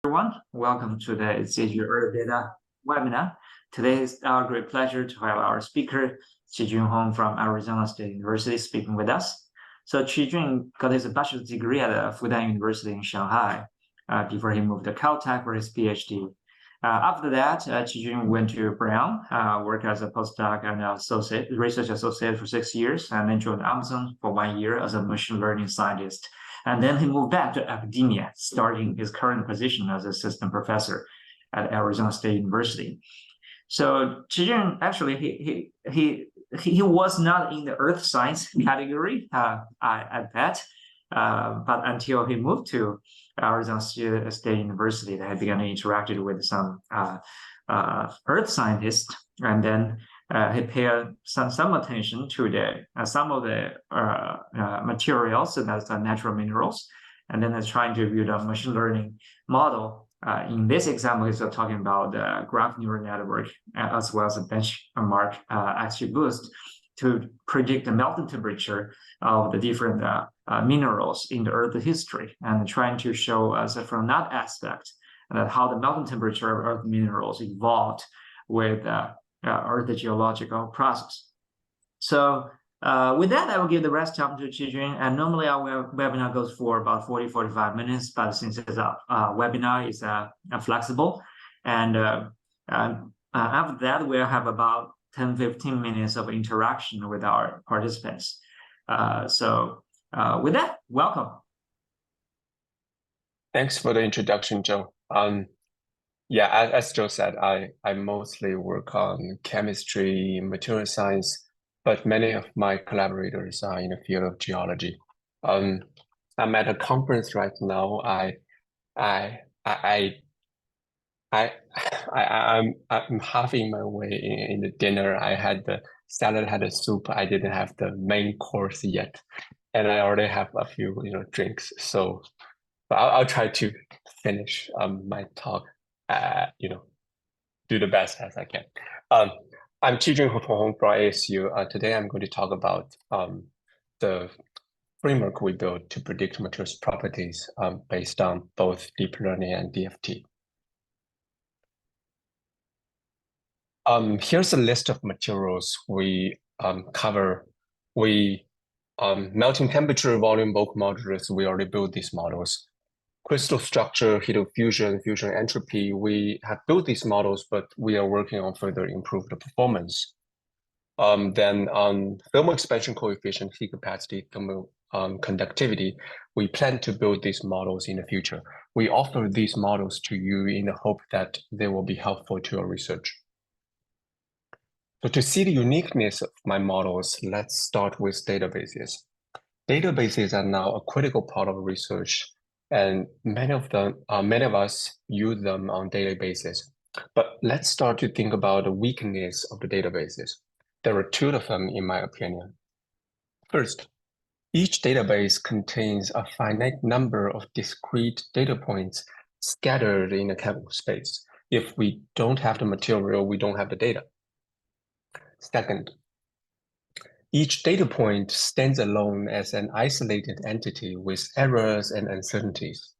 Everyone. Welcome to the CG Earth Data webinar. Today is our great pleasure to have our speaker, Qijun Hong from Arizona State University speaking with us. So Qijun got his bachelor's degree at Fudan University in Shanghai before he moved to Caltech for his PhD. After that, Qijun went to Brown, worked as a postdoc and research associate for 6 years, and then joined Amazon for 1 year as a machine learning scientist. And then he moved back to academia, starting his current position as assistant professor at Arizona State University. So Qijun actually he was not in the earth science category, I bet, but until he moved to Arizona State University, that he began to interact with some earth scientists, and then he paid some attention to some of the materials, so that's natural minerals, and then is trying to build a machine learning model. In this example, he's talking about the graph neural network as well as a benchmark XGBoost to predict the melting temperature of the different minerals in the Earth history, and trying to show us from that aspect how the melting temperature of Earth minerals evolved with Earth geological process. So with that, I will give the rest time to Qijun. And normally our webinar goes for about 40-45 minutes, but since it's a webinar, it's flexible. And after that, we'll have about 10-15 minutes of interaction with our participants. So with that, welcome. Thanks for the introduction, Joe. Yeah, as Joe said, I mostly work on chemistry, material science, but many of my collaborators are in the field of geology. I'm at a conference right now. I'm halfing my way in the dinner. I had the salad, had the soup. I didn't have the main course yet, and I already have a few drinks. So, but I'll try to finish my talk. Do the best as I can. I'm Qijun Hong from ASU. Today I'm going to talk about the framework we built to predict materials properties based on both deep learning and DFT. Here's a list of materials we cover. Melting temperature, volume, bulk modulus, we already built these models. Crystal structure, heat of fusion, fusion entropy, we have built these models, but we are working on further improve the performance. Then on thermal expansion coefficient, heat capacity, thermal conductivity, we plan to build these models in the future. We offer these models to you in the hope that they will be helpful to your research. So to see the uniqueness of my models, let's start with databases. Databases are now a critical part of research, and many of us use them on a daily basis. But let's start to think about the weakness of the databases. There are two of them, in my opinion. First, each database contains a finite number of discrete data points scattered in a chemical space. If we don't have the material, we don't have the data. Second, each data point stands alone as an isolated entity with errors and uncertainties.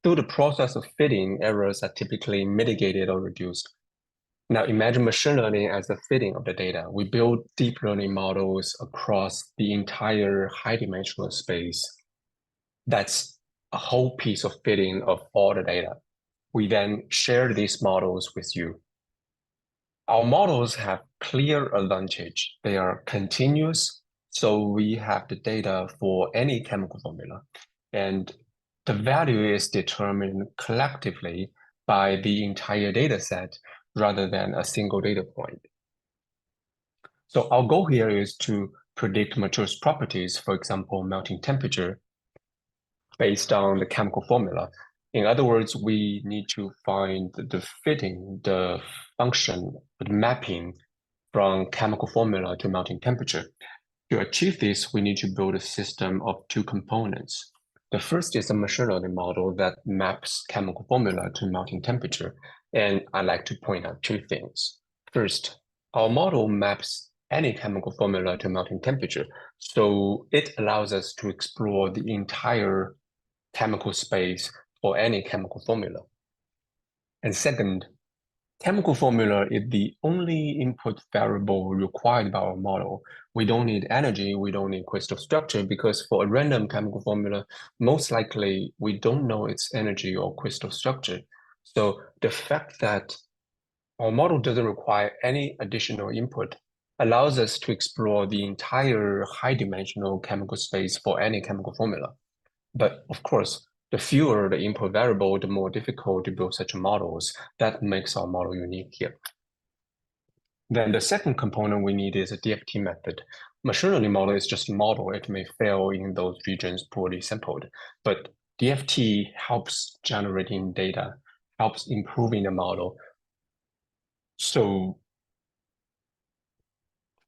Through the process of fitting, errors are typically mitigated or reduced. Now imagine machine learning as the fitting of the data. We build deep learning models across the entire high-dimensional space. That's a whole piece of fitting of all the data. We then share these models with you. Our models have clear advantage. They are continuous, so we have the data for any chemical formula. And the value is determined collectively by the entire data set rather than a single data point. So our goal here is to predict materials properties, for example, melting temperature, based on the chemical formula. In other words, we need to find the fitting, the function, the mapping from chemical formula to melting temperature. To achieve this, we need to build a system of two components. The first is a machine learning model that maps chemical formula to melting temperature. And I'd like to point out two things. First, our model maps any chemical formula to melting temperature. So it allows us to explore the entire chemical space for any chemical formula. And second, chemical formula is the only input variable required by our model. We don't need energy, we don't need crystal structure, because for a random chemical formula, most likely we don't know its energy or crystal structure. So the fact that our model doesn't require any additional input allows us to explore the entire high-dimensional chemical space for any chemical formula. But of course, the fewer the input variable, the more difficult to build such models. That makes our model unique here. Then the second component we need is a DFT method. Machine learning model is just a model. It may fail in those regions poorly sampled, but DFT helps generating data, helps improving the model. So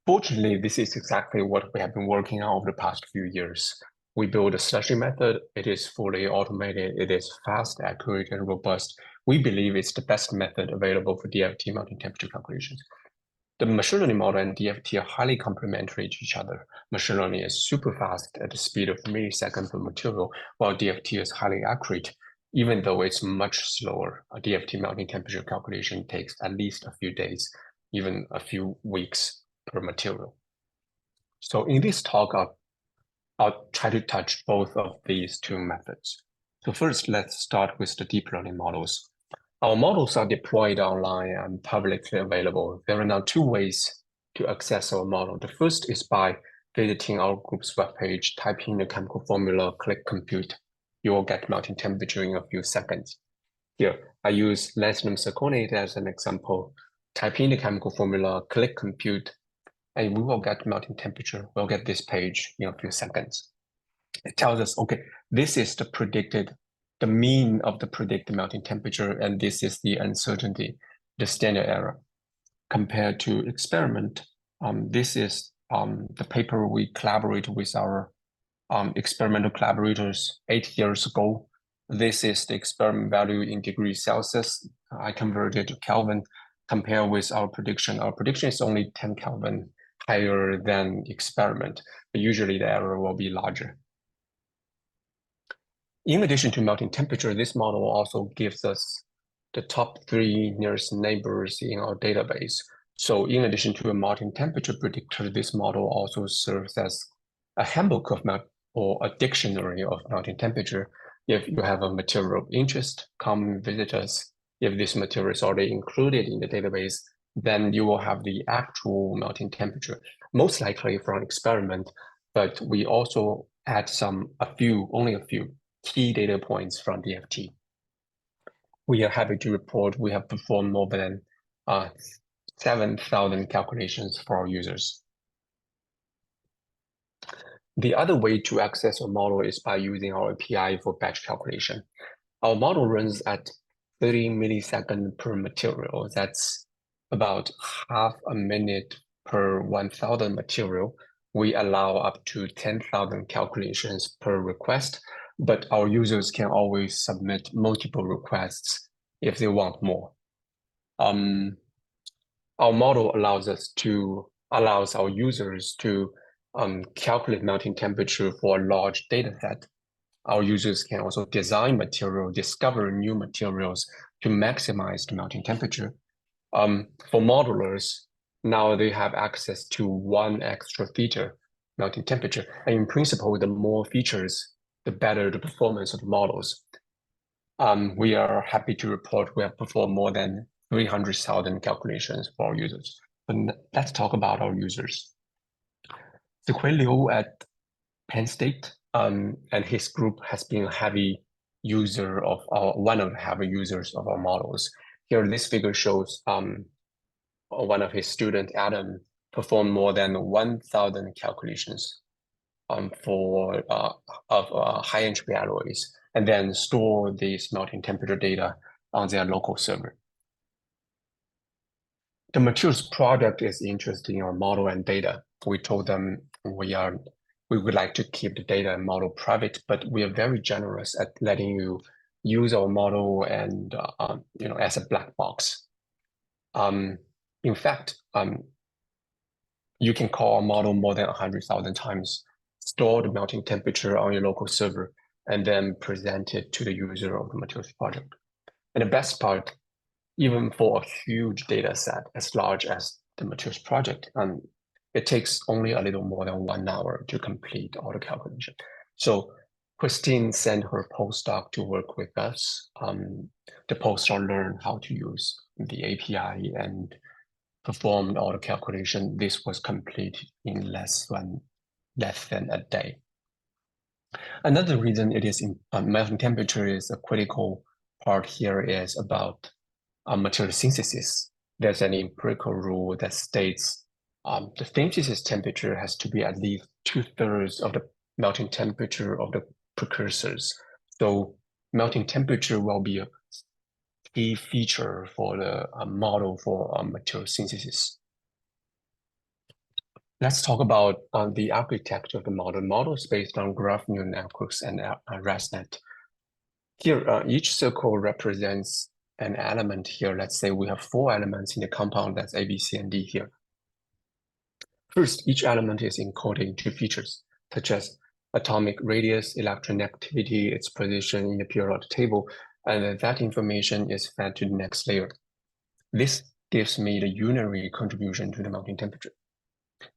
fortunately, this is exactly what we have been working on over the past few years. We built a slushy method. It is fully automated. It is fast, accurate, and robust. We believe it's the best method available for DFT melting temperature calculations. The machine learning model and DFT are highly complementary to each other. Machine learning is super fast at the speed of milliseconds per material, while DFT is highly accurate, even though it's much slower. A DFT melting temperature calculation takes at least a few days, even a few weeks per material. So in this talk, I'll try to touch both of these two methods. So first, let's start with the deep learning models. Our models are deployed online and publicly available. There are now two ways to access our model. The first is by visiting our group's webpage, type in the chemical formula, click compute. You will get melting temperature in a few seconds. Here, I use lanthanum zirconate as an example. Type in the chemical formula, click compute, and we will get melting temperature. We'll get this page in a few seconds. It tells us, okay, this is the mean of the predicted melting temperature, and this is the uncertainty, the standard error. Compared to experiment, this is the paper we collaborate with our experimental collaborators 8 years ago. This is the experiment value in degrees Celsius. I converted to Kelvin. Compare with our prediction. Our prediction is only 10 Kelvin higher than experiment, but usually the error will be larger. In addition to melting temperature, this model also gives us the top 3 nearest neighbors in our database. So in addition to a melting temperature predictor, this model also serves as a handbook of or a dictionary of melting temperature. If you have a material of interest, come visit us. If this material is already included in the database, then you will have the actual melting temperature, most likely from experiment, but we also add only a few key data points from DFT. We are happy to report we have performed more than 7,000 calculations for our users. The other way to access our model is by using our API for batch calculation. Our model runs at 30 milliseconds per material. That's about half a minute per 1,000 material. We allow up to 10,000 calculations per request, but our users can always submit multiple requests if they want more. Our model allows our users to calculate melting temperature for a large data set. Our users can also design material, discover new materials to maximize the melting temperature. For modelers, now they have access to 1 extra feature, melting temperature. And in principle, the more features, the better the performance of the models. We are happy to report we have performed more than 300,000 calculations for our users. But let's talk about our users. Zihui Liu at Penn State and his group has been a heavy user of one of the heavy users of our models. Here, this figure shows one of his students, Adam, performed more than 1,000 calculations of high entropy alloys, and then store these melting temperature data on their local server. The materials project is interested in our model and data. We told them we would like to keep the data and model private, but we are very generous at letting you use our model and as a black box. In fact, you can call our model more than 100,000 times, store the melting temperature on your local server, and then present it to the user of the materials project. And the best part, even for a huge data set as large as the materials project, it takes only a little more than 1 hour to complete all the calculation. So Christine sent her postdoc to work with us. The postdoc learned how to use the API and performed all the calculation. This was complete in less than a day. Another reason it is melting temperature is a critical part here is about material synthesis. There's an empirical rule that states the synthesis temperature has to be at least 2/3 of the melting temperature of the precursors. So melting temperature will be a key feature for the model for material synthesis. Let's talk about the architecture of the model. The model is based on graph neural networks and ResNet. Here, each circle represents an element here. Let's say we have 4 elements in the compound, that's A, B, C, and D here. First, each element is encoding 2 features, such as atomic radius, electronegatividity, its position in the periodic table, and that information is fed to the next layer. This gives me the unary contribution to the melting temperature.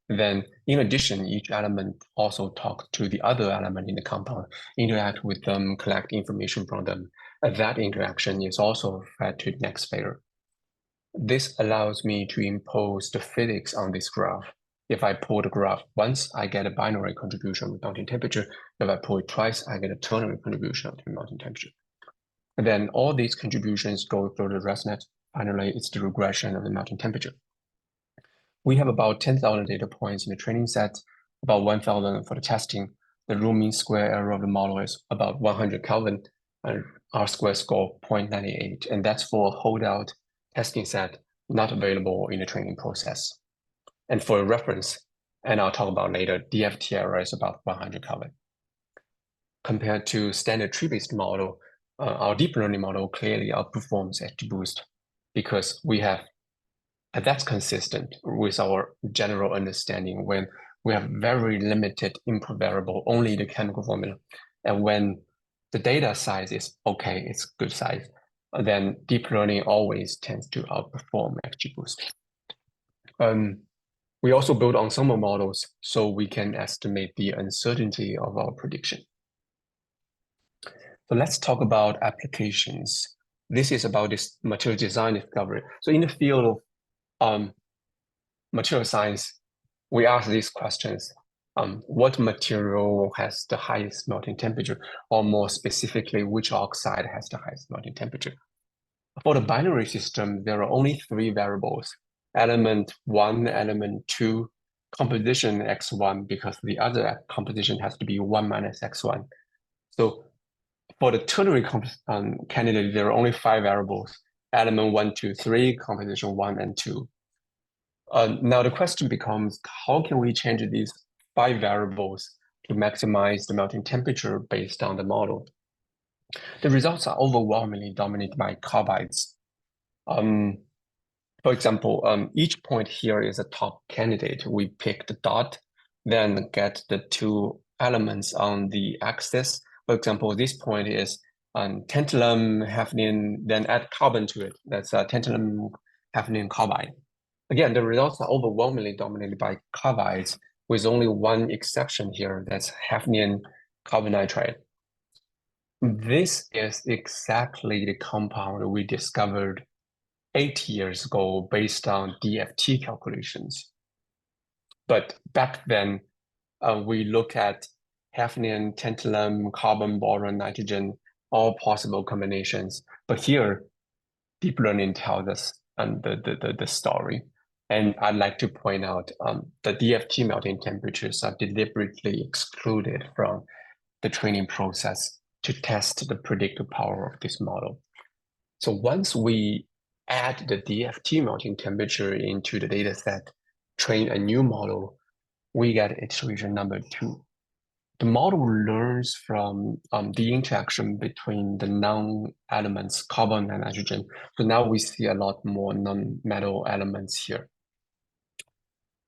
Then, in addition, each element also talks to the other element in the compound, interact with them, collect information from them. And that interaction is also fed to the next layer. This allows me to impose the physics on this graph. If I pull the graph once, I get a binary contribution with melting temperature. If I pull it twice, I get a ternary contribution to melting temperature. And then all these contributions go through the ResNet. Finally, it's the regression of the melting temperature. We have about 10,000 data points in the training set, about 1,000 for the testing. The root mean square error of the model is about 100 Kelvin, and R-squared score 0.98, and that's for a holdout testing set not available in the training process. And for reference, and I'll talk about later, DFT error is about 100 Kelvin. Compared to standard tree-based model, our deep learning model clearly outperforms XGBoost because we have, and that's consistent with our general understanding when we have very limited input variable, only the chemical formula. And when the data size is okay, it's good size, then deep learning always tends to outperform XGBoost. We also build ensemble models so we can estimate the uncertainty of our prediction. So let's talk about applications. This is about this material design discovery. So in the field of material science, we ask these questions. What material has the highest melting temperature? Or more specifically, which oxide has the highest melting temperature? For the binary system, there are only 3 variables: element 1, element 2, composition x1, because the other composition has to be 1 minus x1. So for the ternary candidate, there are only 5 variables: element 1, 2, 3, composition 1 and 2. Now the question becomes, how can we change these 5 variables to maximize the melting temperature based on the model? The results are overwhelmingly dominated by carbides. For example, each point here is a top candidate. We pick the dot, then get the 2 elements on the axis. For example, this point is tantalum, hafnium, then add carbon to it. That's tantalum, hafnium carbide. Again, the results are overwhelmingly dominated by carbides, with only one exception here, that's hafnium carbonitride. This is exactly the compound we discovered 8 years ago based on DFT calculations. But back then, we look at hafnium, tantalum, carbon, boron, nitrogen, all possible combinations. But here, deep learning tells us the story. And I'd like to point out the DFT melting temperatures are deliberately excluded from the training process to test the predictive power of this model. So once we add the DFT melting temperature into the data set, train a new model, we get iteration number 2. The model learns from the interaction between the non-elements, carbon and nitrogen. So now we see a lot more non-metal elements here.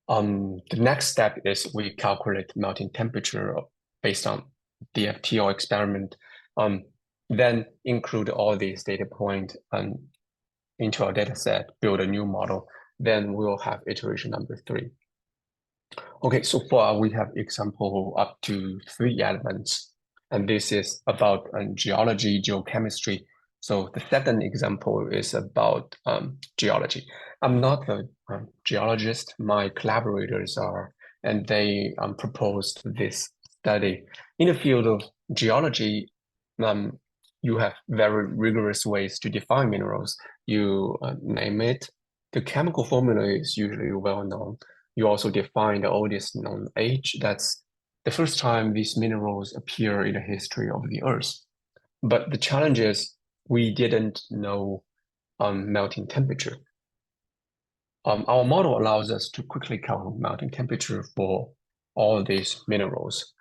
The next step is we calculate melting temperature based on DFT or experiment, then include all these data points into our data set, build a new model, then we'll have iteration number 3. Okay, so far we have example up to 3 elements, and this is about geology, geochemistry. So the second example is about geology. I'm not a geologist, my collaborators are, and they proposed this study. In the field of geology, you have very rigorous ways to define minerals. You name it. The chemical formula is usually well known. You also define the oldest known age. That's the first time these minerals appear in the history of the Earth. But the challenge is we didn't know melting temperature. Our model allows us to quickly calculate melting temperature for all these minerals.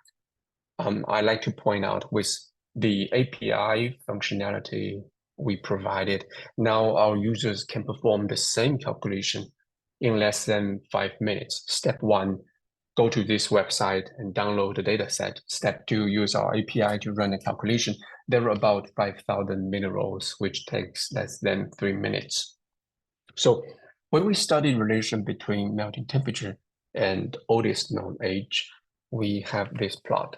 I like to point out with the API functionality we provided, now our users can perform the same calculation in less than 5 minutes. Step 1, go to this website and download the dataset. Step 2, use our API to run a calculation. There are about 5,000 minerals, which takes less than 3 minutes. So when we study relation between melting temperature and oldest known age, we have this plot.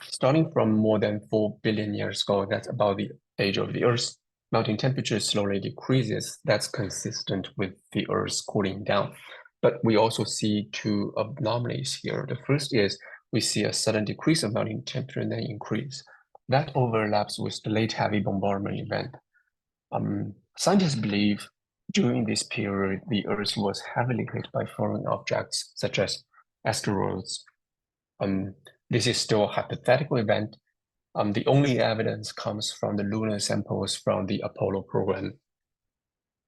Starting from more than 4 billion years ago, that's about the age of the Earth, melting temperature slowly decreases. That's consistent with the Earth's cooling down. But we also see 2 anomalies here. The first is we see a sudden decrease of melting temperature and then increase. That overlaps with the late heavy bombardment event. Scientists believe during this period, the Earth was heavily hit by foreign objects, such as asteroids. This is still a hypothetical event. The only evidence comes from the lunar samples from the Apollo program.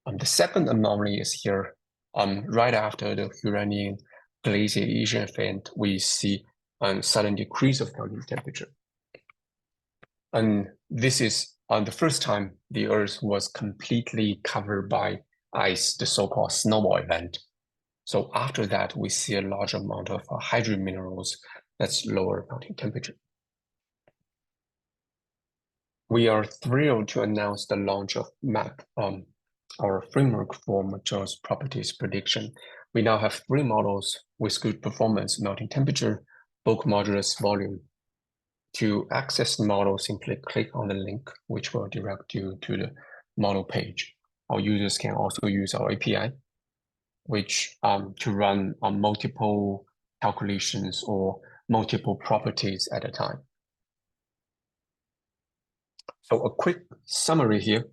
The second anomaly is here. Right after the Uranian glaciation event, we see a sudden decrease of melting temperature. And this is the first time the Earth was completely covered by ice, the so-called snowball event. So after that, we see a large amount of hydrogen minerals that's lower melting temperature. We are thrilled to announce the launch of MAP, our framework for materials properties prediction. We now have 3 models with good performance, melting temperature, bulk modulus volume. To access the model, simply click on the link, which will direct you to the model page. Our users can also use our API, which to run on multiple calculations or multiple properties at a time. So a quick summary here.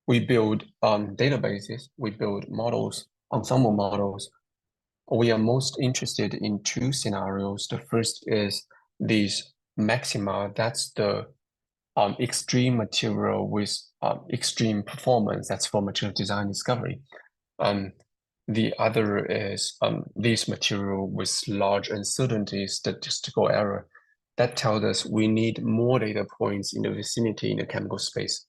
We build databases, we build models, ensemble models. We are most interested in 2 scenarios. The first is these maxima, that's the extreme material with extreme performance, that's for material design discovery. The other is this material with large uncertainty, statistical error. That tells us we need more data points in the vicinity in the chemical space.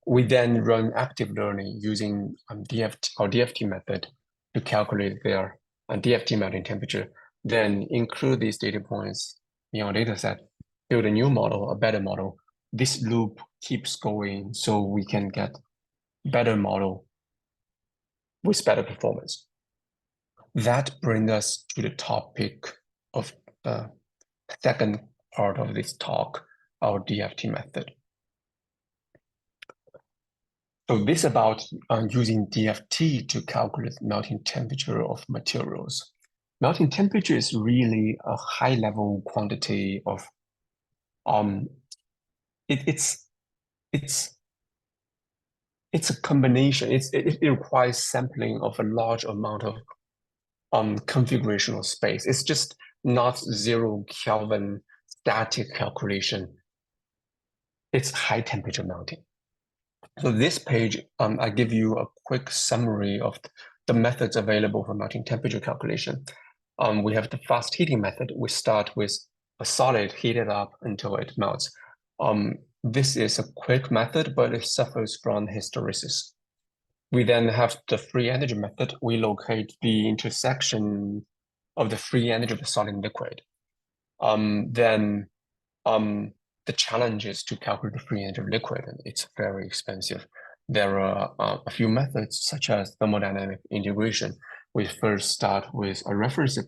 We then run active learning using our DFT method to calculate their DFT melting temperature, then include these data points in our dataset, build a new model, a better model. This loop keeps going so we can get better model with better performance. That brings us to the topic of the second part of this talk, our DFT method. So this is about using DFT to calculate melting temperature of materials. Melting temperature is really a high-level quantity of it's a combination. It requires sampling of a large amount of configurational space. It's just not 0 Kelvin static calculation. It's high temperature melting. So this page, I give you a quick summary of the methods available for melting temperature calculation. We have the fast heating method. We start with a solid, heat it up until it melts. This is a quick method, but it suffers from hysteresis. We then have the free energy method. We locate the intersection of the free energy of the solid and liquid. Then the challenge is to calculate the free energy of liquid, and it's very expensive. There are a few methods such as thermodynamic integration. We first start with a reference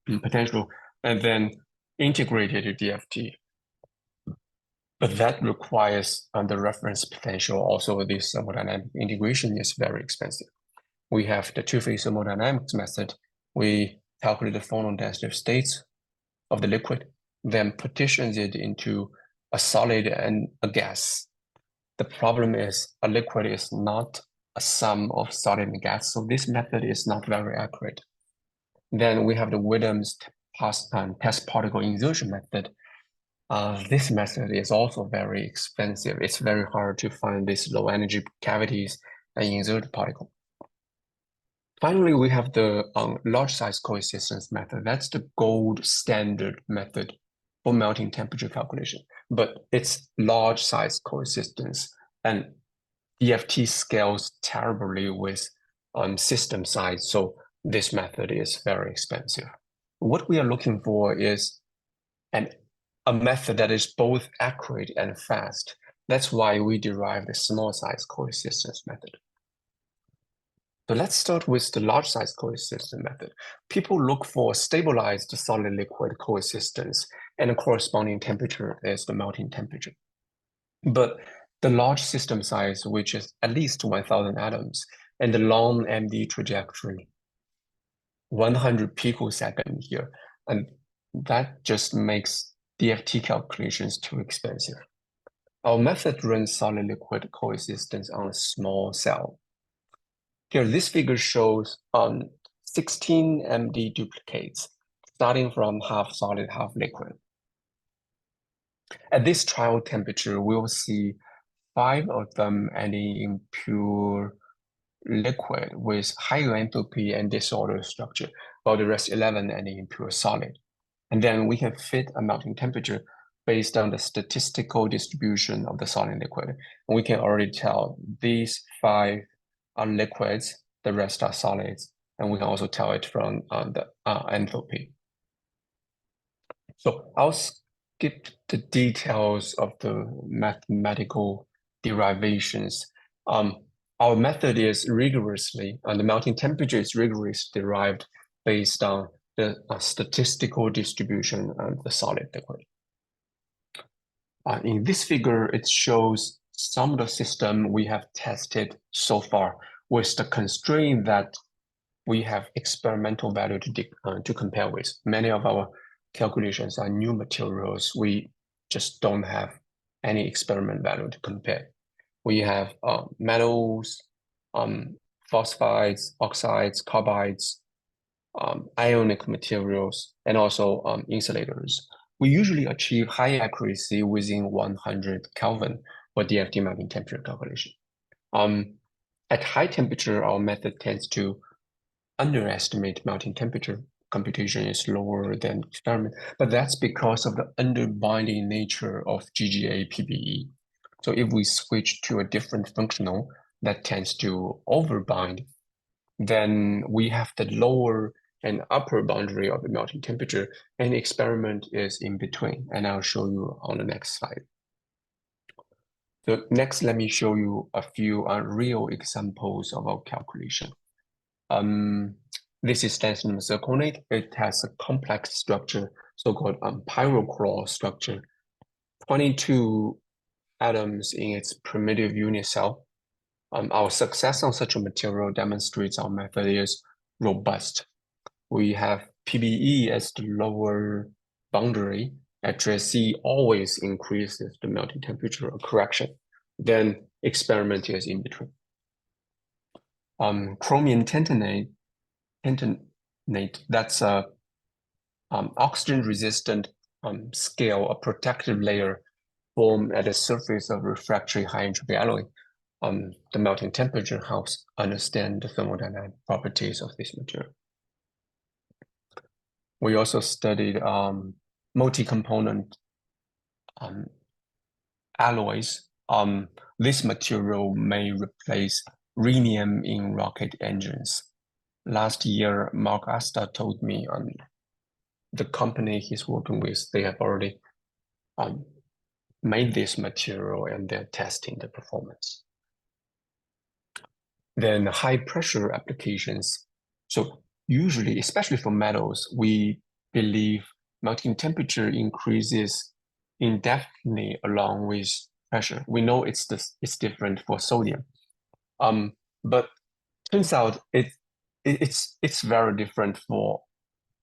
potential and then integrate it to DFT. But that requires the reference potential. Also, this thermodynamic integration is very expensive. We have the two-phase thermodynamics method. We calculate the phonon density of states of the liquid, then partitions it into a solid and a gas. The problem is a liquid is not a sum of solid and gas, so this method is not very accurate. Then we have the Williams test particle insertion method. This method is also very expensive. It's very hard to find these low energy cavities and insert particle. Finally, we have the large size coexistence method. That's the gold standard method for melting temperature calculation, but it's large size coexistence, and DFT scales terribly with system size, so this method is very expensive. What we are looking for is a method that is both accurate and fast. That's why we derived the small size coexistence method. So let's start with the large size coexistence method. People look for stabilized solid liquid coexistence, and the corresponding temperature is the melting temperature. But the large system size, which is at least 1,000 atoms, and the long MD trajectory, 100 picosecond here, and that just makes DFT calculations too expensive. Our method runs solid liquid coexistence on a small cell. Here, this figure shows 16 MD duplicates, starting from half solid, half liquid. At this trial temperature, we will see 5 of them ending in pure liquid with higher enthalpy and disordered structure, while the rest 11 ending in pure solid. And then we can fit a melting temperature based on the statistical distribution of the solid liquid. And we can already tell these 5 are liquids, the rest are solids, and we can also tell it from the enthalpy. So I'll skip the details of the mathematical derivations. Our method is rigorously, the melting temperature is rigorously derived based on the statistical distribution of the solid liquid. In this figure, it shows some of the system we have tested so far with the constraint that we have experimental value to compare with. Many of our calculations are new materials. We just don't have any experiment value to compare. We have metals, phosphides, oxides, carbides, ionic materials, and also insulators. We usually achieve high accuracy within 100 Kelvin for DFT melting temperature calculation. At high temperature, our method tends to underestimate melting temperature. Computation is lower than experiment, but that's because of the underbinding nature of GGA PBE. So if we switch to a different functional that tends to overbind, then we have the lower and upper boundary of the melting temperature, and the experiment is in between, and I'll show you on the next slide. So next, let me show you a few real examples of our calculation. This is tungsten zirconate. It has a complex structure, so-called pyrochlore structure, 22 atoms in its primitive unit cell. Our success on such a material demonstrates our method is robust. We have PBE as the lower boundary. HSC always increases the melting temperature or correction. Then experiment is in between. Chromium tentonate, that's a oxygen-resistant scale, a protective layer formed at the surface of refractory high entropy alloy. The melting temperature helps understand the thermodynamic properties of this material. We also studied multi-component alloys. This material may replace rhenium in rocket engines. Last year, Mark Asta told me the company he's working with, they have already made this material and they're testing the performance. Then high pressure applications. So usually, especially for metals, we believe melting temperature increases indefinitely along with pressure. We know it's different for sodium. But turns out it's very different for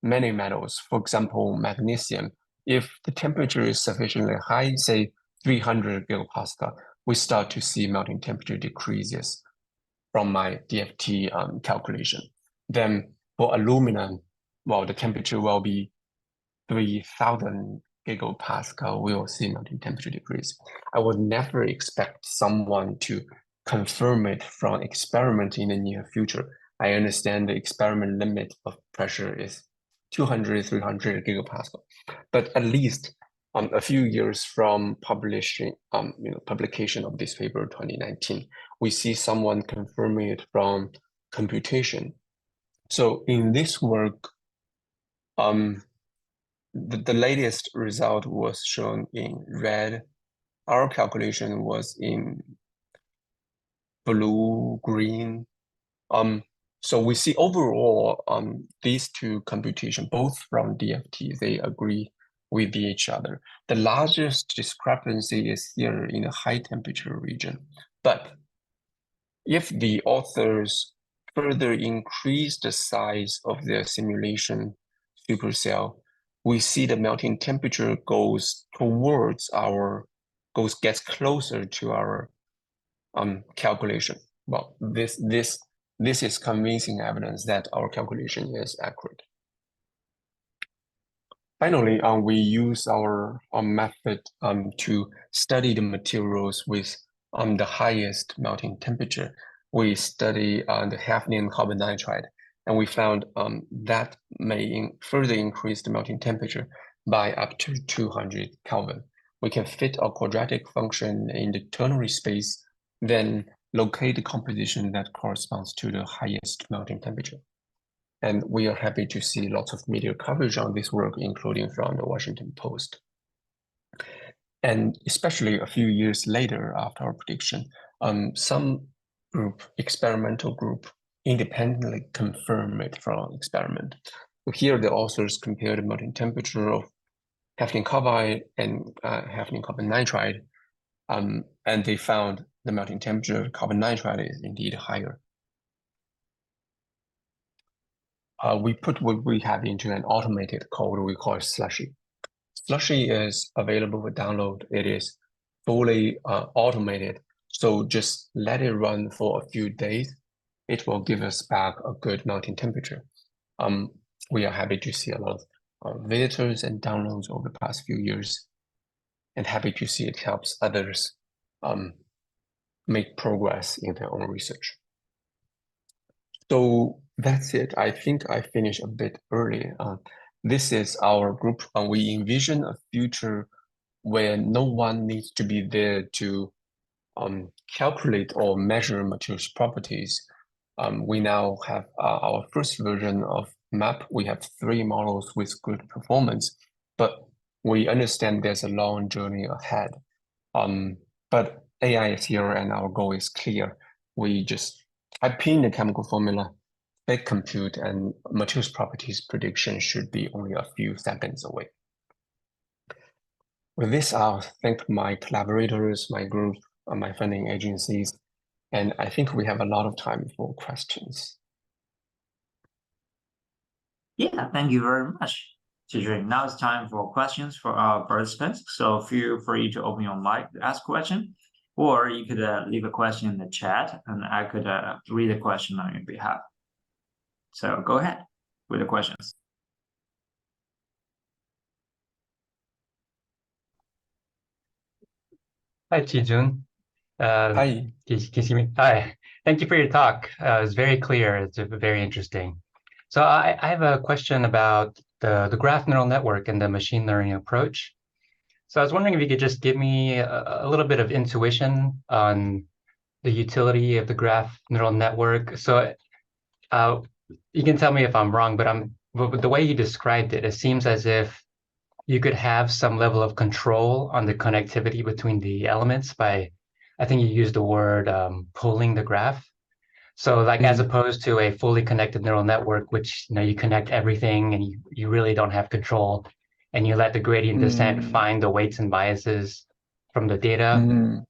many metals. For example, magnesium. If the temperature is sufficiently high, say 300 gigapascal, we start to see melting temperature decreases from my DFT calculation. Then for aluminum, well, the temperature will be 3,000 gigapascal, we will see melting temperature decrease. I would never expect someone to confirm it from experiment in the near future. I understand the experiment limit of pressure is 200, 300 gigapascal, but at least a few years from publication of this paper 2019, we see someone confirming it from computation. So in this work, the latest result was shown in red. Our calculation was in blue, green. So we see overall these two computation, both from DFT, they agree with each other. The largest discrepancy is here in the high temperature region. But if the authors further increase the size of their simulation supercell, we see the melting temperature gets closer to our calculation. Well, this is convincing evidence that our calculation is accurate. Finally, we use our method to study the materials with the highest melting temperature. We study the hafnium carbon nitride, and we found that may further increase the melting temperature by up to 200 Kelvin. We can fit a quadratic function in the ternary space, then locate the composition that corresponds to the highest melting temperature. And we are happy to see lots of media coverage on this work, including from the Washington Post. And especially a few years later after our prediction, some experimental group, independently confirm it from experiment. So here the authors compared the melting temperature of hafnium carbide and hafnium carbon nitride, and they found the melting temperature of carbon nitride is indeed higher. We put what we have into an automated code we call Slushy. Slushy is available for download. It is fully automated. So just let it run for a few days. It will give us back a good melting temperature. We are happy to see a lot of visitors and downloads over the past few years, and happy to see it helps others make progress in their own research. So that's it. I think I finished a bit early. This is our group. We envision a future where no one needs to be there to calculate or measure materials properties. We now have our first version of MAP. We have 3 models with good performance, but we understand there's a long journey ahead. But AI is here and our goal is clear. We just type in the chemical formula, big compute, and materials properties prediction should be only a few seconds away. With this, I'll thank my collaborators, my group, and my funding agencies, and I think we have a lot of time for questions. Yeah, thank you very much, Qijun. Now it's time for questions for our participants. So feel free to open your mic to ask a question, or you could leave a question in the chat, and I could read the question on your behalf. So go ahead with the questions. Hi, Qijun. Hi. Can you see me? Hi. Thank you for your talk. It was very clear. It's very interesting. So I have a question about the graph neural network and the machine learning approach. So I was wondering if you could just give me a little bit of intuition on the utility of the graph neural network. So you can tell me if I'm wrong, but the way you described it, it seems as if you could have some level of control on the connectivity between the elements by, I think you used the word pulling the graph. So like as opposed to a fully connected neural network, which you connect everything and you really don't have control, and you let the gradient descent find the weights and biases from the data.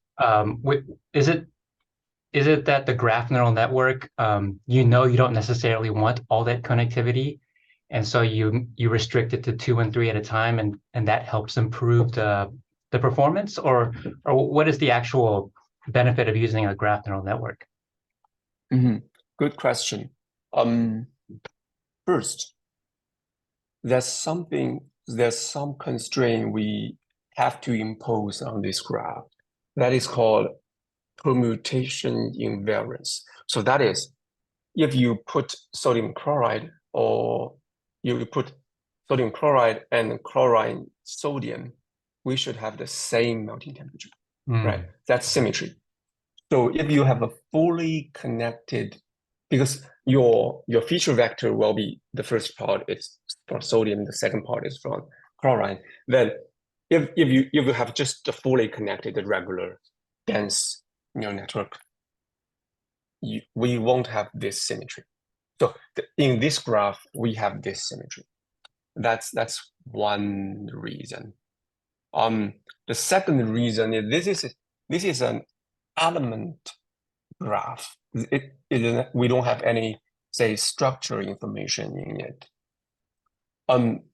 Is it that the graph neural network, you don't necessarily want all that connectivity, and so you restrict it to 2 and 3 at a time, and that helps improve the performance, or what is the actual benefit of using a graph neural network? Good question. First, there's some constraint we have to impose on this graph. That is called permutation invariance. So that is, if you put sodium chloride or you put sodium chloride and chloride sodium, we should have the same melting temperature, right? That's symmetry. So if you have a fully connected, because your feature vector will be, the first part is for sodium, the second part is from chloride, then if you have just the fully connected, the regular dense neural network, we won't have this symmetry. So in this graph, we have this symmetry. That's one reason. The second reason is this is an element graph. We don't have any, say, structure information in it.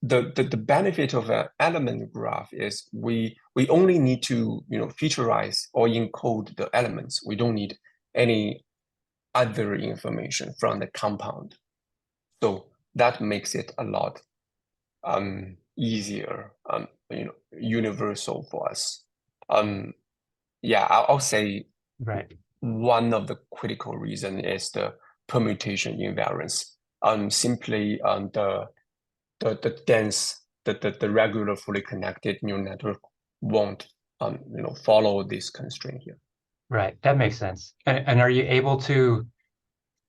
The benefit of an element graph is we only need to featureize or encode the elements. We don't need any other information from the compound. So that makes it a lot easier, universal for us. Yeah, I'll say one of the critical reason is the permutation invariance. Simply the dense, the regular fully connected neural network won't follow this constraint here. Right, that makes sense. And are you able to,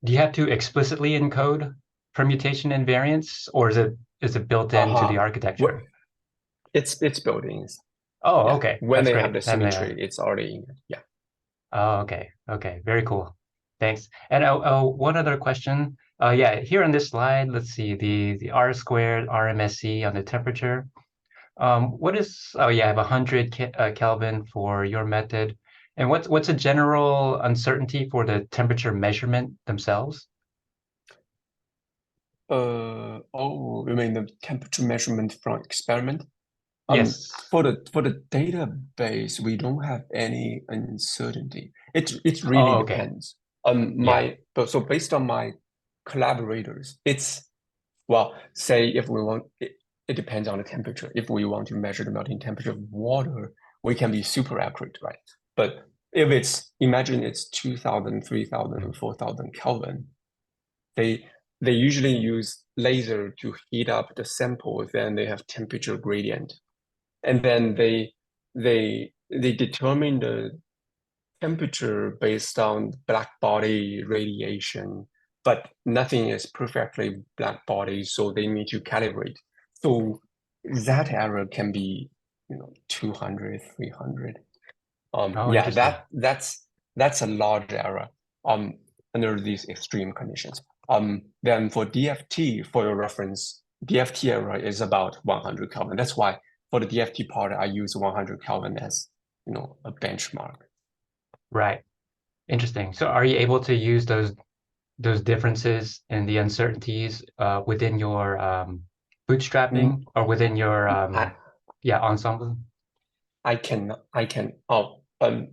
do you have to explicitly encode permutation invariance, or is it built into the architecture? Well, it's built in. Oh, yeah. Okay. When That's they great. have the symmetry, it's already in it. Yeah. Oh, okay. Okay. Very cool. Thanks. And one other question. Yeah, here on this slide, let's see, the R squared RMSE on the temperature. What is, oh yeah, I have 100 Kelvin for your method. And what's a general uncertainty for the temperature measurement themselves? You mean the temperature measurement from experiment? Yes. For the database, we don't have any uncertainty. It really depends. So based on my collaborators, it's, well, say if we want, it depends on the temperature. If we want to measure the melting temperature of water, we can be super accurate, right? But if imagine it's 2000, 3000, 4000 Kelvin, they usually use laser to heat up the sample, then they have temperature gradient. And then they determine the temperature based on black body radiation, but nothing is perfectly black body, so they need to calibrate. So that error can be 200, 300. Yeah, that's a large error under these extreme conditions. Then for DFT, for your reference, DFT error is about 100 Kelvin. That's why for the DFT part, I use 100 Kelvin as a benchmark. Right. Interesting. So are you able to use those differences in the uncertainties within your bootstrapping or within your ensemble? I can. Oh,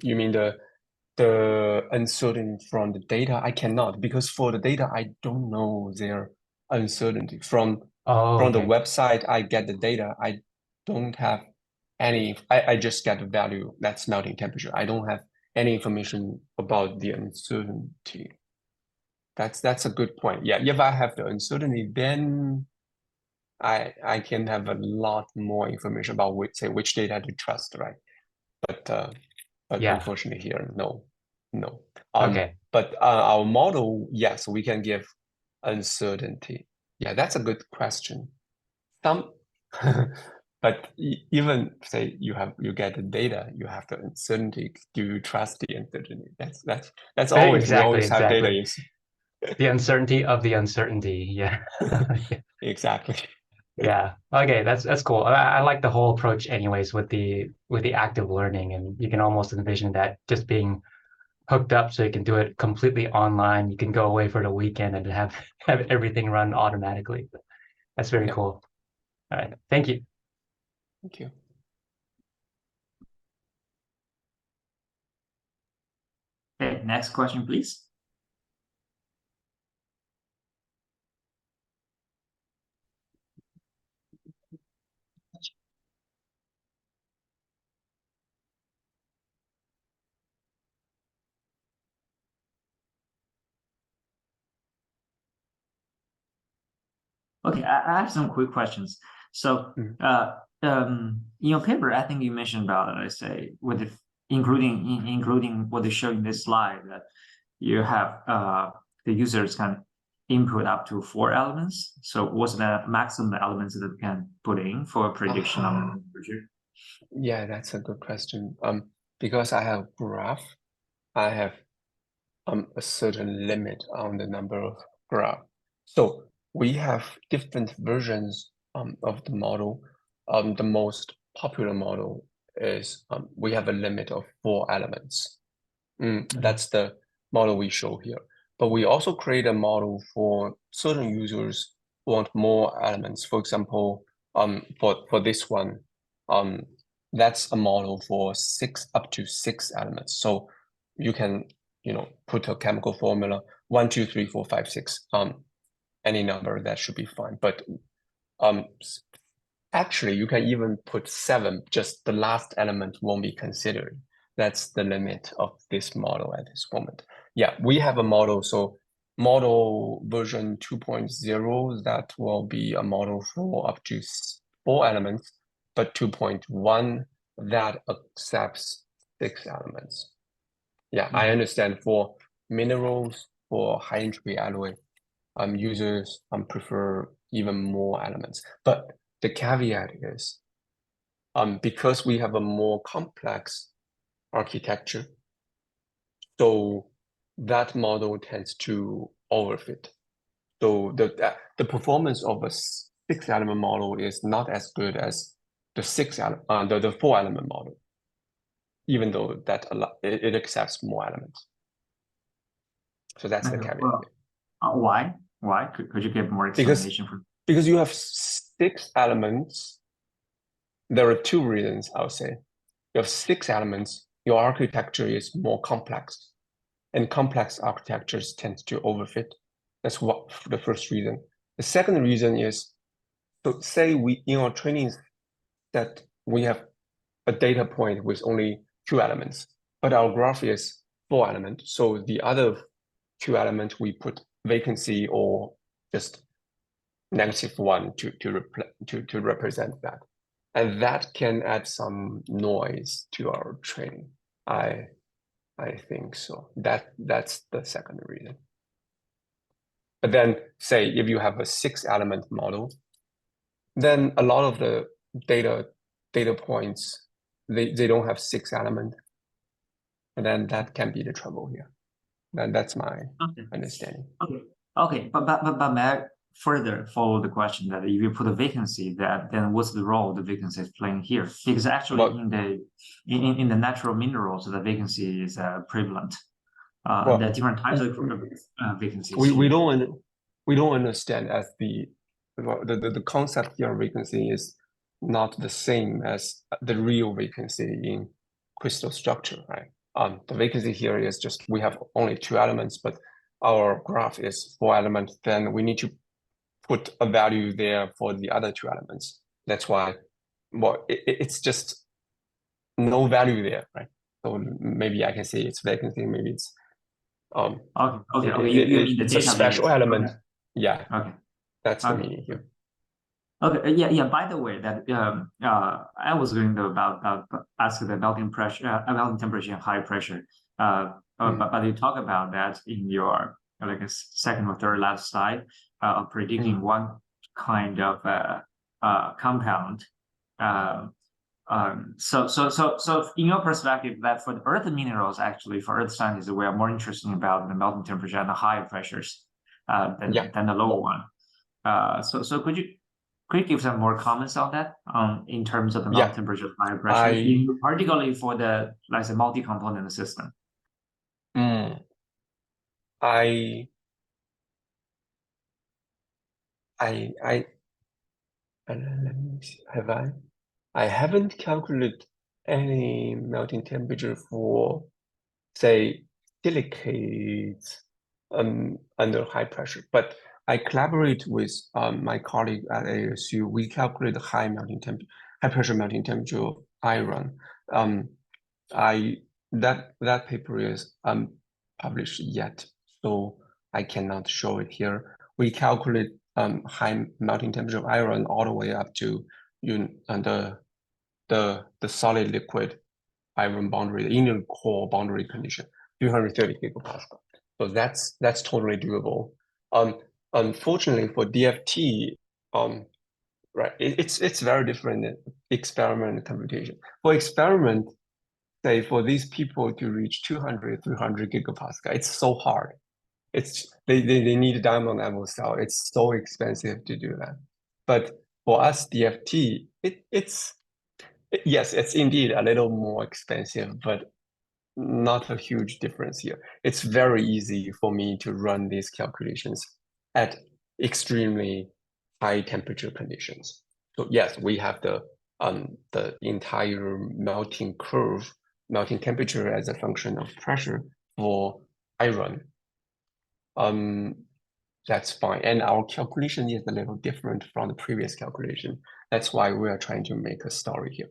you mean the uncertainty from the data? I cannot, because for the data, I don't know their uncertainty. From the website, I get the data. I don't have any. I just get the value, that's melting temperature. I don't have any information about the uncertainty. That's a good point. Yeah, if I have the uncertainty, then I can have a lot more information about which data to trust, right? But unfortunately here, no. But our model, yes, we can give uncertainty. Yeah, that's a good question. But even say you get the data, you have the uncertainty. Do you trust the uncertainty? That's always we always have data. The uncertainty of the uncertainty. Yeah. Exactly. Yeah. Okay, that's cool. I like the whole approach anyways with the active learning, and you can almost envision that just being hooked up so you can do it completely online. You can go away for the weekend and have everything run automatically. That's very cool. All right. Thank you. Thank you. Okay, next question, please. Okay, I have some quick questions. So, in your paper, I think you mentioned about, let's say, with the, including what they show in this slide, that you have the users can input up to 4 elements. So, what's the maximum elements that we can put in for prediction of the future? Yeah, that's a good question. Because I have graph, I have a certain limit on the number of graph. So we have different versions of the model. The most popular model is we have a limit of 4 elements. That's the model we show here. But we also create a model for certain users who want more elements. For example, for this one, that's a model for up to 6 elements. So you can put a chemical formula 1, 2, 3, 4, 5, 6, any number that should be fine. But actually, you can even put 7. Just the last element won't be considered. That's the limit of this model at this moment. Yeah, we have a model. So model version 2.0, that will be a model for up to 4 elements, but 2.1 that accepts 6 elements. Yeah, I understand for minerals, for high entropy alloy, users prefer even more elements. But the caveat is, because we have a more complex architecture, so that model tends to overfit. So the performance of a 6-element model is not as good as the 4-element model, even though that it accepts more elements. So that's the caveat. Well, why? Why? Could you give more explanation? Because you have 6 elements. There are 2 reasons, I would say. You have 6 elements, your architecture is more complex, and complex architectures tend to overfit. That's the first reason. The second reason is, so say in our training set, we have a data point with only 2 elements, but our graph is 4 elements. So the other 2 elements, we put vacancy or just -1 to represent that. And that can add some noise to our training. I think so. That's the second reason. But then say if you have a 6-element model, then a lot of the data points, they don't have 6 elements. And then that can be the trouble here. And that's my understanding. Okay. But may I further follow the question that if you put a vacancy, then what's the role the vacancy is playing here? Because actually in the natural minerals, the vacancy is prevalent. There are different types of vacancies. We don't understand as the concept here of vacancy is not the same as the real vacancy in crystal structure, right? The vacancy here is just we have only 2 elements, but our graph is 4 elements, then we need to put a value there for the other 2 elements. That's why, it's just no value there, right? So maybe I can say it's vacancy, maybe it's it's a special element. Okay. Yeah. Okay. That's the meaning here. Okay. Yeah. By the way, that I was going to ask the melting pressure, melting temperature, and high pressure. But you talk about that in your like a second or third last slide, predicting one kind of compound So in your perspective, that for the earth minerals, actually, for earth scientists, we are more interested about the melting temperature and the higher pressures than the lower one. So could you give some more comments on that, in terms of the melting temperature, higher pressure, particularly for the, like, a multi-component system? Let me see. I haven't calculated any melting temperature for, say, silicates under high pressure, but I collaborate with my colleague at ASU. We calculate the high pressure melting temperature of iron. That paper is unpublished yet, so I cannot show it here. We calculate high melting temperature of iron all the way up to the solid liquid iron boundary, the inner core boundary condition, 330 gigapascal. So that's totally doable. Unfortunately for DFT, right, it's very different than experiment and computation. For experiment, say for these people to reach 200, 300 gigapascal, it's so hard. They need a diamond level cell. It's so expensive to do that. But for us, DFT, yes, it's indeed a little more expensive, but not a huge difference here. It's very easy for me to run these calculations at extremely high temperature conditions. So yes, we have the entire melting temperature as a function of pressure for iron. That's fine. And our calculation is a little different from the previous calculation. That's why we are trying to make a story here.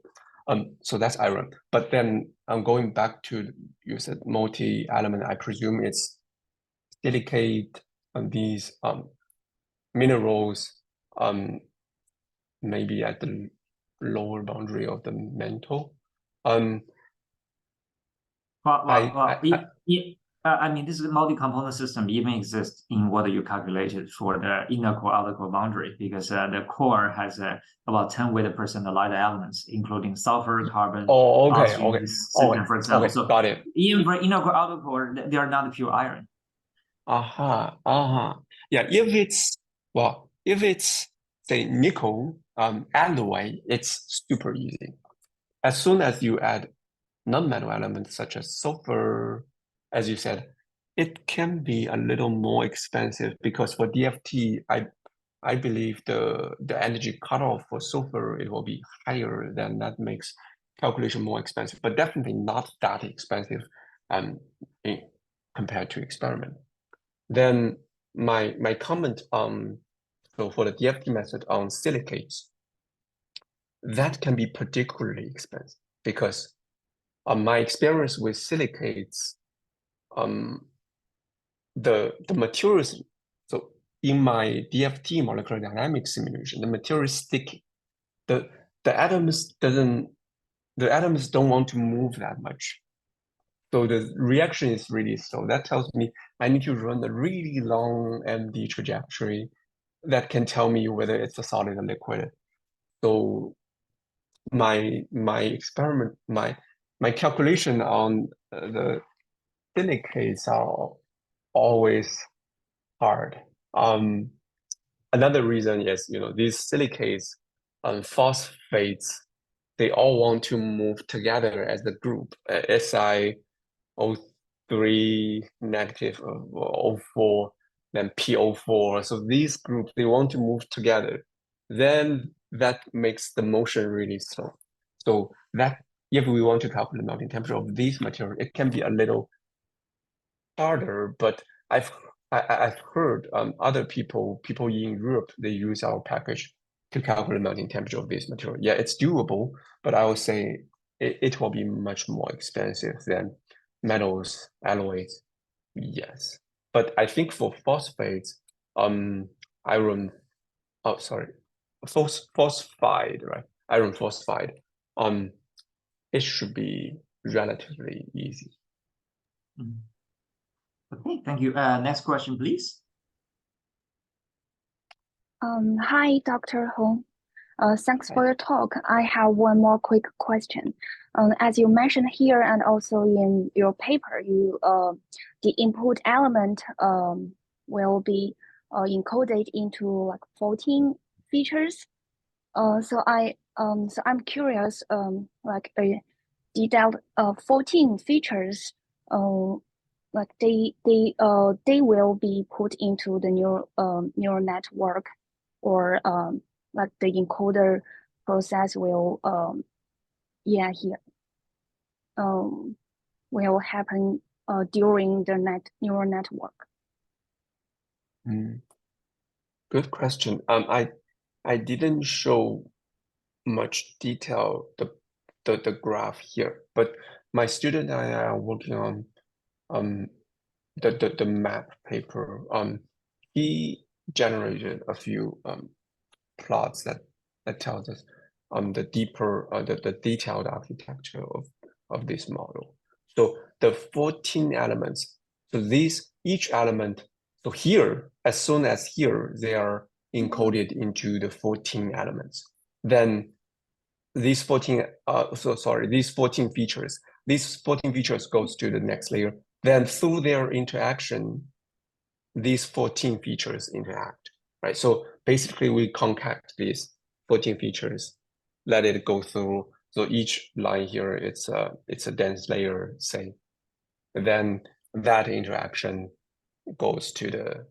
So that's iron. But then I'm going back to, you said multi-element. I presume it's silicate and these minerals, maybe at the lower boundary of the mantle. I mean, this multi-component system even exists in what you calculated for the inner core, outer core boundary, because the core has about 10 weighted percent lighter elements, including sulfur, carbon, oxygen, silicon, for example. So got it. Even for inner core, outer core, they are not pure iron. Yeah, if it's say nickel alloy, it's super easy. As soon as you add non-metal elements such as sulfur, as you said, it can be a little more expensive because for DFT, I believe the energy cutoff for sulfur, it will be higher, then that makes calculation more expensive, but definitely not that expensive compared to experiment. Then my comment so for the DFT method on silicates, that can be particularly expensive because my experience with silicates, the materials. So in my DFT molecular dynamics simulation, the material is sticky. The atoms don't want to move that much. So the reaction is really slow. That tells me I need to run a really long MD trajectory that can tell me whether it's a solid or liquid. So my experiment, my calculation on the silicates are always hard. Another reason is, these silicates and phosphates, they all want to move together as a group. SiO3 negative, O4, then PO4. So these groups, they want to move together. Then that makes the motion really slow. So that if we want to calculate the melting temperature of these materials, it can be a little harder, but I've heard other people in Europe, they use our package to calculate melting temperature of this material. Yeah, it's doable, but I would say it will be much more expensive than metals, alloys. Yes, but I think for phosphates, iron, phosphide, right? Iron phosphide, it should be relatively easy. Okay, thank you. Next question, please. Hi, Dr. Hong. Thanks for your talk. I have one more quick question. As you mentioned here and also in your paper, the input element will be encoded into like 14 features. So I'm curious, like a detailed 14 features, like they will be put into the neural network, or like the encoder process will will happen during the neural network. Good question. I didn't show much detail the graph here, but my student and I are working on the map paper. He generated a few plots that tells us the deeper the detailed architecture of this model. So the 14 elements. So each element. So here, as soon as here, they are encoded into the 14 elements. Then these 14 features. These 14 features goes to the next layer. Then through their interaction, these 14 features interact, right? So basically we concatenate these 14 features, let it go through. So each line here, it's a dense layer, say. And then that interaction goes to the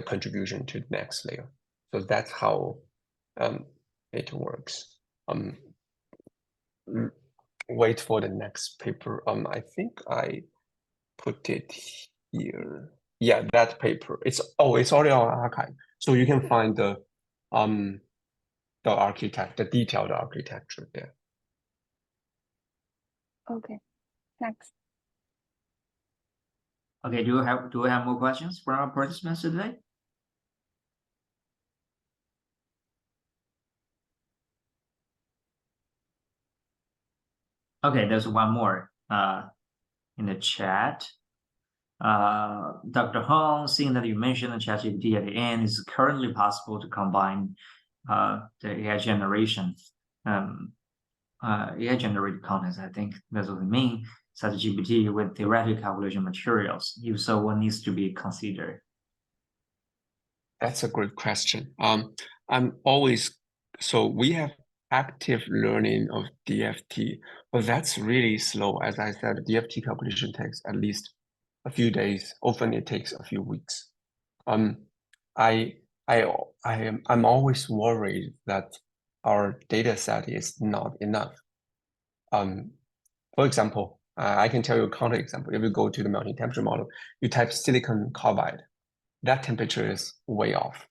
contribution to the next layer. So that's how it works. Wait for the next paper. I think I put it here. Yeah, that paper. It's already on archive, so you can find the detailed architecture there. Okay, thanks. Okay, do we have more questions from our participants today? Okay, there's one more in the chat. Dr. Hong, seeing that you mentioned the ChatGPT at the end, is it currently possible to combine the AI generation, AI generated content, I think that's what we mean, such as GPT with theoretical calculation materials? If so, what needs to be considered? That's a great question. So we have active learning of DFT, but that's really slow. As I said, DFT calculation takes at least a few days. Often it takes a few weeks. I'm always worried that our data set is not enough. For example, I can tell you a counter example. If you go to the melting temperature model, you type silicon carbide, that temperature is way off.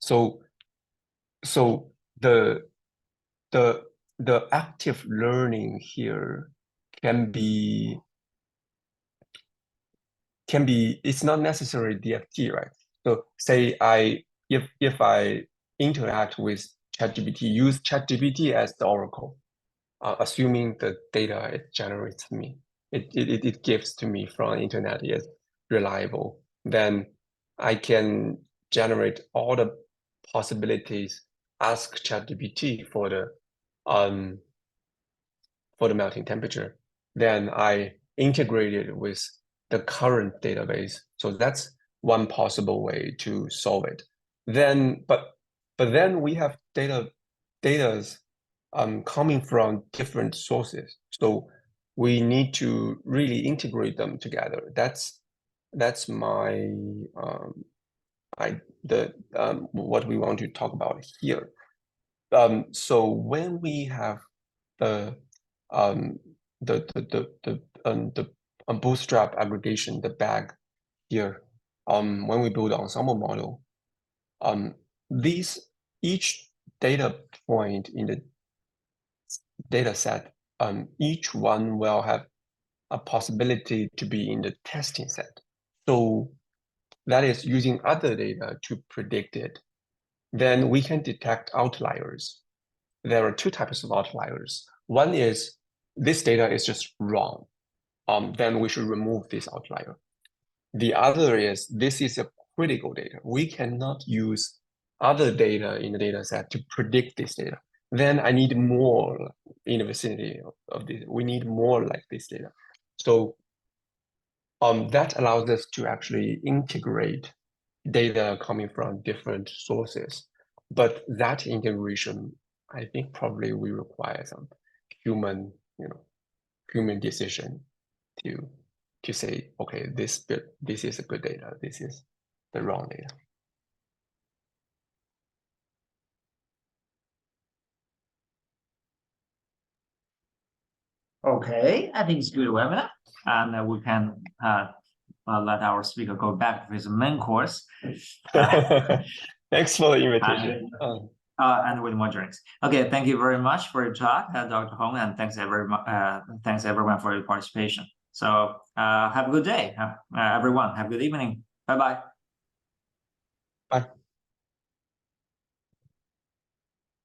So the active learning here can be it's not necessarily DFT, right? So say if I interact with ChatGPT, use ChatGPT as the oracle, assuming the data it generates me, it gives to me from the internet is reliable, then I can generate all the possibilities, ask ChatGPT for the melting temperature. Then I integrate it with the current database. So that's one possible way to solve it. Then, but then we have data's coming from different sources. So we need to really integrate them together. That's my what we want to talk about here. So when we have the bootstrap aggregation, the bag here, when we build the ensemble model, each data point in the data set, each one will have a possibility to be in the testing set. So that is using other data to predict it. Then we can detect outliers. There are two types of outliers. One is this data is just wrong. Then we should remove this outlier. The other is this is a critical data. We cannot use other data in the data set to predict this data. Then I need more in the vicinity of this. We need more like this data. So that allows us to actually integrate data coming from different sources. But that integration, I think probably we require some human decision to say, okay, this is a good data, this is the wrong data. Okay, I think it's a good webinar, and we can let our speaker go back to his main course. Thanks for the invitation. And with more drinks. Okay, thank you very much for your talk, Dr. Hong, and thanks everyone for your participation. So have a good day, everyone. Have a good evening. Bye-bye. Bye.